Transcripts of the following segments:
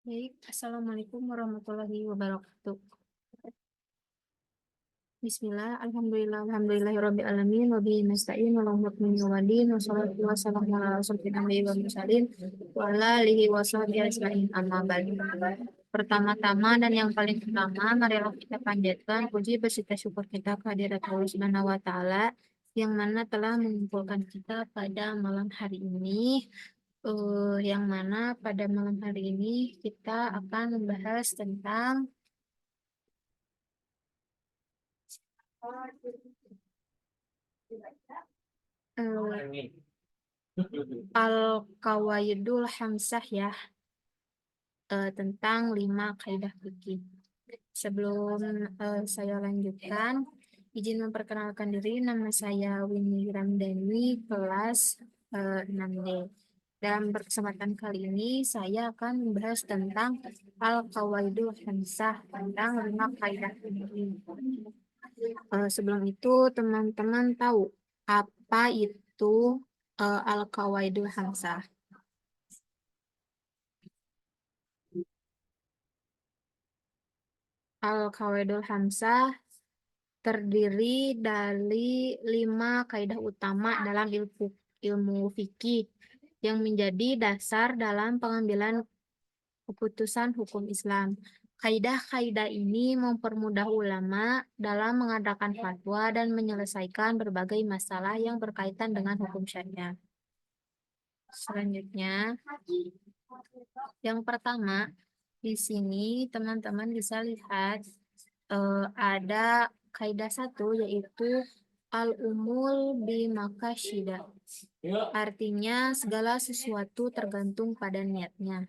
Baik, Assalamualaikum warahmatullahi wabarakatuh. Bismillah, alhamdulillah, alhamdulillahirabbil alamin, wa bihi nasta'in, wa la ilaha illa wassalatu wassalamu ala rasulina wa mursalin, wa ala alihi wa sahbihi ajmain, amma ba'du. Pertama-tama dan yang paling pertama, marilah kita panjatkan puji beserta syukur kita kehadirat Allah Subhanahu wa taala yang mana telah mengumpulkan kita pada malam hari ini, yang mana pada malam hari ini kita akan membahas tentang eh, Al-Qawaidul Hamsah ya, tentang 5 kaidah fikih. Sebelum saya lanjutkan, izin memperkenalkan diri, nama saya Winnie Ramdhani, kelas 6D. Dalam kesempatan kali ini, saya akan membahas tentang Al-Qawaidul Hamsah, tentang 5 kaidah fikih. Sebelum itu, teman-teman tahu apa itu Al-Qawaidul Hamsah? Al-Qawaidul Hamsah terdiri dari 5 kaidah utama dalam ilmu fikih yang menjadi dasar dalam pengambilan keputusan hukum Islam. Kaidah-kaidah ini mempermudah ulama dalam mengadakan fatwa dan menyelesaikan berbagai masalah yang berkaitan dengan hukum syariat. Selanjutnya, yang pertama, di sini teman-teman bisa lihat ada kaidah 1 yaitu al-umul bimakasyidah. Artinya segala sesuatu tergantung pada niatnya.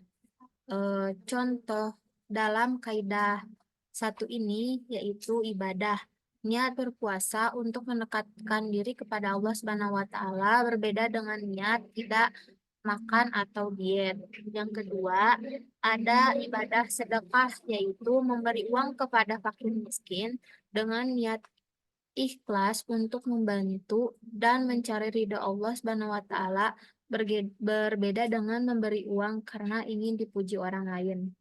Contoh dalam kaidah 1 ini yaitu ibadah. Niat berpuasa untuk mendekatkan diri kepada Allah Subhanahu wa taala berbeda dengan niat tidak makan atau diet. Yang kedua, ada ibadah sedekah yaitu memberi uang kepada fakir miskin dengan niat ikhlas untuk membantu dan mencari ridha Allah Subhanahu wa taala, berbeda dengan memberi uang karena ingin dipuji orang lain.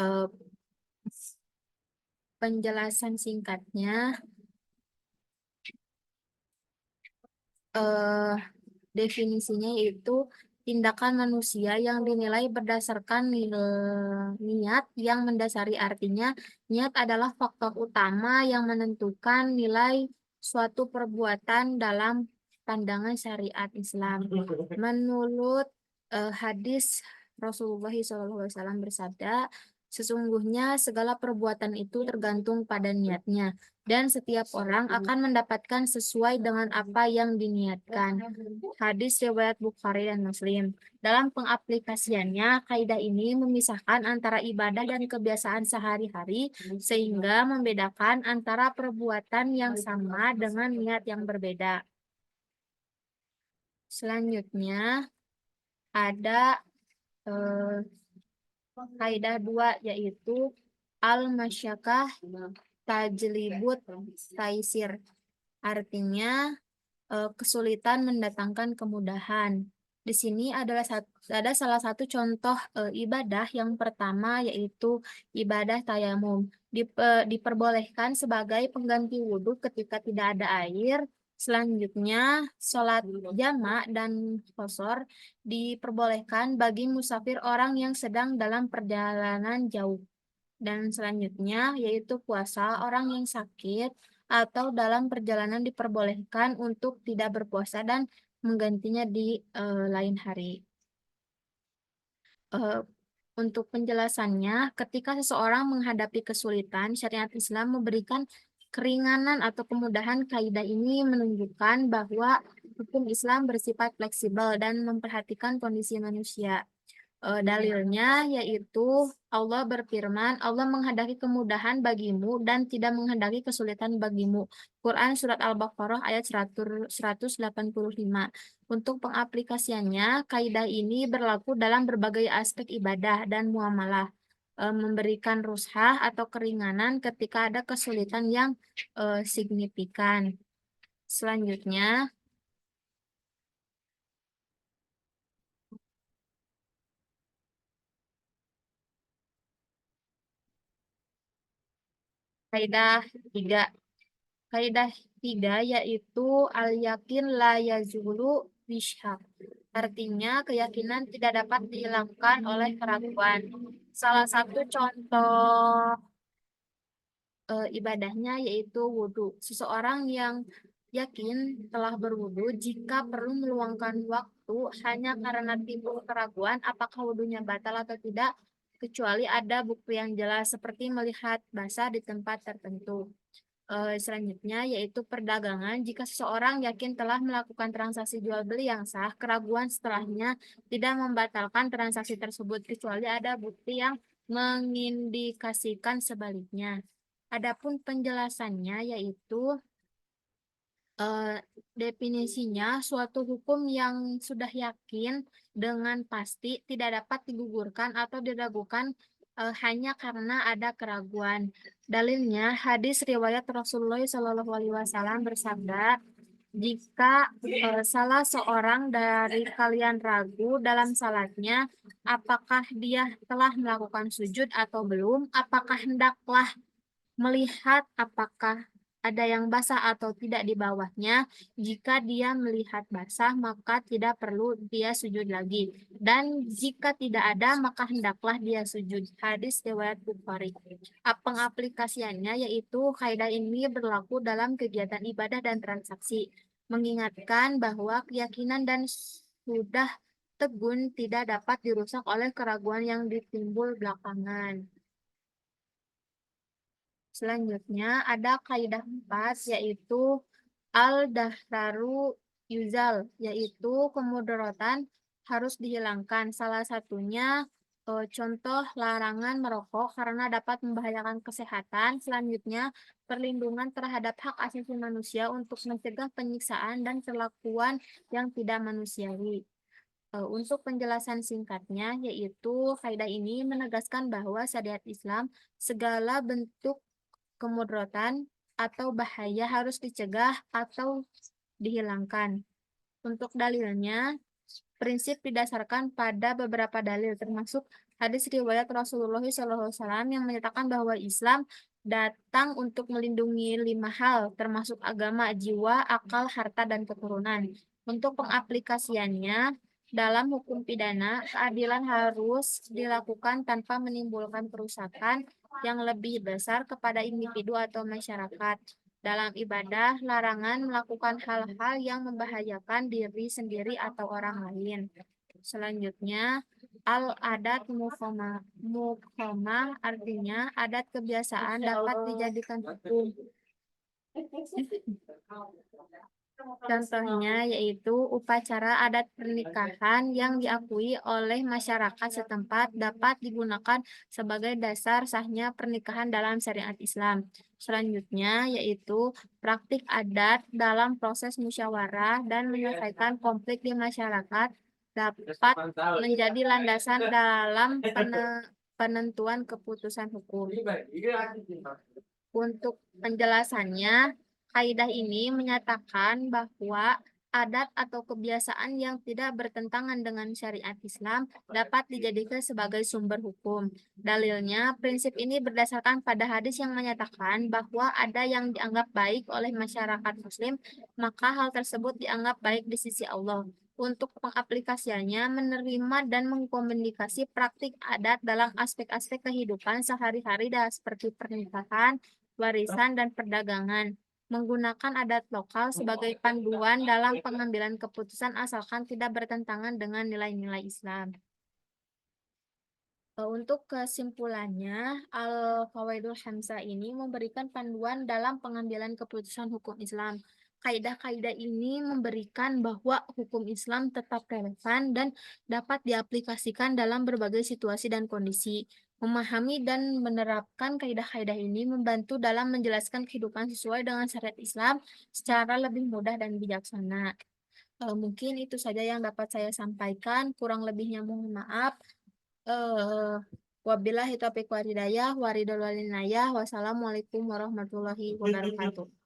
Eh, Penjelasan singkatnya, eh, definisinya yaitu tindakan manusia yang dinilai berdasarkan niat yang mendasari, artinya niat adalah faktor utama yang menentukan nilai suatu perbuatan dalam pandangan syariat Islam. Menurut hadis Rasulullah SAW bersabda, sesungguhnya segala perbuatan itu tergantung pada niatnya, dan setiap orang akan mendapatkan sesuai dengan apa yang diniatkan. Hadis riwayat Bukhari dan Muslim. Dalam pengaplikasiannya, kaidah ini memisahkan antara ibadah dan kebiasaan sehari-hari, sehingga membedakan antara perbuatan yang sama dengan niat yang berbeda. Selanjutnya, ada eh, kaidah 2 yaitu al-masyakkah tajlibut taisir. Artinya kesulitan mendatangkan kemudahan. Di sini ada salah satu contoh ibadah yang pertama yaitu ibadah tayamum. Diperbolehkan sebagai pengganti wudhu ketika tidak ada air. Selanjutnya, sholat jamak dan qashar diperbolehkan bagi musafir orang yang sedang dalam perjalanan jauh. Dan selanjutnya, yaitu puasa orang yang sakit atau dalam perjalanan diperbolehkan untuk tidak berpuasa dan menggantinya di lain hari. Eh, untuk penjelasannya, ketika seseorang menghadapi kesulitan, syariat Islam memberikan keringanan atau kemudahan. Kaidah ini menunjukkan bahwa hukum Islam bersifat fleksibel dan memperhatikan kondisi manusia. Dalilnya yaitu Allah berfirman, Allah menghendaki kemudahan bagimu dan tidak menghendaki kesulitan bagimu. Quran Surat Al-Baqarah ayat 185. Untuk pengaplikasiannya, kaidah ini berlaku dalam berbagai aspek ibadah dan muamalah, memberikan rushah atau keringanan ketika ada kesulitan yang signifikan. Selanjutnya, Kaidah 3. Kaidah 3 yaitu al-yakin la yazulu bisyak. Artinya keyakinan tidak dapat dihilangkan oleh keraguan. Salah satu contoh ibadahnya yaitu wudhu. Seseorang yang yakin telah berwudhu jika perlu meluangkan waktu hanya karena timbul keraguan apakah wudhunya batal atau tidak, kecuali ada bukti yang jelas seperti melihat basah di tempat tertentu. Selanjutnya yaitu perdagangan. Jika seseorang yakin telah melakukan transaksi jual beli yang sah, keraguan setelahnya tidak membatalkan transaksi tersebut kecuali ada bukti yang mengindikasikan sebaliknya. Adapun penjelasannya yaitu eh, definisinya suatu hukum yang sudah yakin dengan pasti tidak dapat digugurkan atau diragukan hanya karena ada keraguan. Dalilnya hadis riwayat Rasulullah SAW bersabda, jika salah seorang dari kalian ragu dalam salatnya, apakah dia telah melakukan sujud atau belum, apakah hendaklah melihat apakah ada yang basah atau tidak di bawahnya. Jika dia melihat basah, maka tidak perlu dia sujud lagi. Dan jika tidak ada, maka hendaklah dia sujud. Hadis riwayat Bukhari. Pengaplikasiannya yaitu kaidah ini berlaku dalam kegiatan ibadah dan transaksi, mengingatkan bahwa keyakinan dan sudah tegun tidak dapat dirusak oleh keraguan yang ditimbul belakangan. Selanjutnya ada kaidah 4 yaitu al-dahraru yuzal, yaitu kemudaratan harus dihilangkan. Salah satunya contoh larangan merokok karena dapat membahayakan kesehatan. Selanjutnya perlindungan terhadap hak asasi manusia untuk mencegah penyiksaan dan perlakuan yang tidak manusiawi. Untuk penjelasan singkatnya, yaitu kaidah ini menegaskan bahwa syariat Islam segala bentuk kemudaratan atau bahaya harus dicegah atau dihilangkan. Untuk dalilnya, prinsip didasarkan pada beberapa dalil, termasuk hadis riwayat Rasulullah SAW yang menyatakan bahwa Islam datang untuk melindungi 5 hal, termasuk agama, jiwa, akal, harta, dan keturunan. Untuk pengaplikasiannya, dalam hukum pidana, keadilan harus dilakukan tanpa menimbulkan kerusakan yang lebih besar kepada individu atau masyarakat. Dalam ibadah, larangan melakukan hal-hal yang membahayakan diri sendiri atau orang lain. Selanjutnya, al-adat muhkamah artinya adat kebiasaan dapat dijadikan hukum. Contohnya yaitu upacara adat pernikahan yang diakui oleh masyarakat setempat dapat digunakan sebagai dasar sahnya pernikahan dalam syariat Islam. Selanjutnya yaitu praktik adat dalam proses musyawarah dan menyelesaikan konflik di masyarakat dapat menjadi landasan dalam penentuan keputusan hukum. Untuk penjelasannya, kaidah ini menyatakan bahwa adat atau kebiasaan yang tidak bertentangan dengan syariat Islam dapat dijadikan sebagai sumber hukum. Dalilnya, prinsip ini berdasarkan pada hadis yang menyatakan bahwa ada yang dianggap baik oleh masyarakat Muslim, maka hal tersebut dianggap baik di sisi Allah. Untuk pengaplikasiannya, menerima dan mengkomunikasi praktik adat dalam aspek-aspek kehidupan sehari-hari seperti pernikahan, warisan, dan perdagangan. Menggunakan adat lokal sebagai panduan dalam pengambilan keputusan asalkan tidak bertentangan dengan nilai-nilai Islam. Untuk kesimpulannya, Al-Qawaidul Hamzah ini memberikan panduan dalam pengambilan keputusan hukum Islam. Kaidah-kaidah ini memberikan bahwa hukum Islam tetap relevan dan dapat diaplikasikan dalam berbagai situasi dan kondisi. Memahami dan menerapkan kaidah-kaidah ini membantu dalam menjelaskan kehidupan sesuai dengan syariat Islam secara lebih mudah dan bijaksana. Mungkin itu saja yang dapat saya sampaikan. Kurang lebihnya mohon maaf. Wabillahi taufiq wal hidayah, waridul walinayah, wassalamualaikum warahmatullahi wabarakatuh.